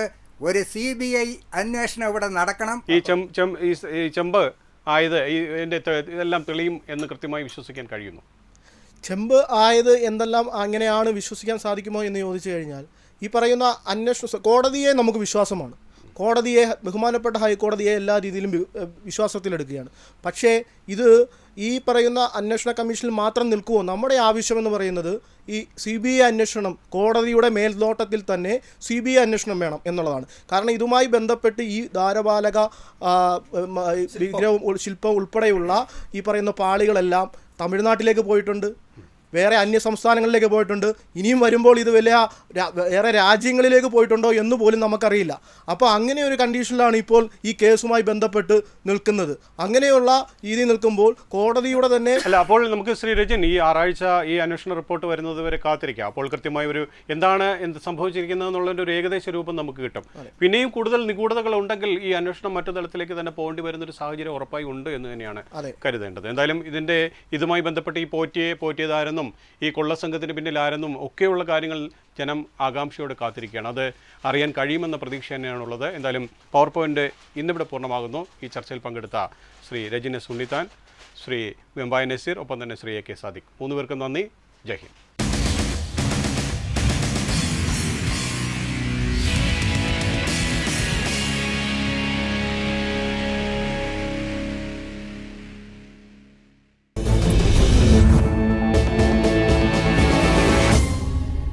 ഒരു CBI അന്വേഷണം ഇവിടെ നടക്കണം. ഈ ചെമ്പ് ആയത് ഇതെല്ലാം തെളിയും എന്ന് കൃത്യമായി വിശ്വസിക്കാൻ കഴിയുന്നു. ചെമ്പ് ആയത് എന്തെല്ലാം അങ്ങനെയാണ് വിശ്വസിക്കാൻ സാധിക്കുമോ എന്ന് ചോദിച്ചു കഴിഞ്ഞാൽ, ഈ പറയുന്ന അന്വേഷണ കോടതിയെ നമുക്ക് വിശ്വാസമാണ്. കോടതിയെ, ബഹുമാനപ്പെട്ട ഹൈക്കോടതിയെ എല്ലാ രീതിയിലും വിശ്വാസത്തിലെടുക്കുകയാണ്. പക്ഷേ ഇത് ഈ പറയുന്ന അന്വേഷണ കമ്മീഷനിൽ മാത്രം നിൽക്കുമോ? നമ്മുടെ ആവശ്യമെന്ന് പറയുന്നത് ഈ CBI അന്വേഷണം, കോടതിയുടെ മേൽനോട്ടത്തിൽ തന്നെ CBI അന്വേഷണം വേണം എന്നുള്ളതാണ്. കാരണം ഇതുമായി ബന്ധപ്പെട്ട് ഈ ദ്വാരപാലക വിഗ്രഹവും ശില്പം ഉൾപ്പെടെയുള്ള ഈ പറയുന്ന പാളികളെല്ലാം തമിഴ്നാട്ടിലേക്ക് പോയിട്ടുണ്ട്, വേറെ അന്യ സംസ്ഥാനങ്ങളിലേക്ക് പോയിട്ടുണ്ട്. ഇനിയും വരുമ്പോൾ ഇത് വേറെ രാജ്യങ്ങളിലേക്ക് പോയിട്ടുണ്ടോ എന്ന് പോലും നമുക്കറിയില്ല. അപ്പോൾ അങ്ങനെ ഒരു കണ്ടീഷനിലാണ് ഇപ്പോൾ ഈ കേസുമായി ബന്ധപ്പെട്ട് നിൽക്കുന്നത്. അങ്ങനെയുള്ള രീതി നിൽക്കുമ്പോൾ കോടതിയുടെ തന്നെ അപ്പോൾ നമുക്ക് ശ്രീ രജൻ, ഈ ആറാഴ്ച ഈ അന്വേഷണ റിപ്പോർട്ട് വരുന്നത് വരെ കാത്തിരിക്കാം. അപ്പോൾ കൃത്യമായ ഒരു എന്ത് സംഭവിച്ചിരിക്കുന്നത് എന്നുള്ളതിൻ്റെ ഒരു ഏകദേശ രൂപം നമുക്ക് കിട്ടും. പിന്നെയും കൂടുതൽ നിഗൂഢതകൾ ഉണ്ടെങ്കിൽ ഈ അന്വേഷണം മറ്റു തലത്തിലേക്ക് തന്നെ പോകേണ്ടി വരുന്നൊരു സാഹചര്യം ഉറപ്പായി ഉണ്ട് എന്ന് തന്നെയാണ് കരുതേണ്ടത്. എന്തായാലും ഇതുമായി ബന്ധപ്പെട്ട് ഈ പോറ്റിയതാരെന്നും ഈ കൊള്ളസംഘത്തിന് പിന്നിലാരെന്നും ഒക്കെയുള്ള കാര്യങ്ങൾ ജനം ആകാംക്ഷയോടെ കാത്തിരിക്കുകയാണ്. അത് അറിയാൻ കഴിയുമെന്ന പ്രതീക്ഷ തന്നെയാണുള്ളത്. എന്തായാലും പവർ പോയിന്റ് ഇന്നിവിടെ പൂർണ്ണമാകുന്നു. ഈ ചർച്ചയിൽ പങ്കെടുത്ത ശ്രീ രജിൻ എസ് ഉണ്ണിത്താൻ, ശ്രീ വെമ്പായ നസീർ, ഒപ്പം തന്നെ ശ്രീ AK സാദിഖ്, 3 പേർക്കും നന്ദി. ജയ് ഹിന്ദ്.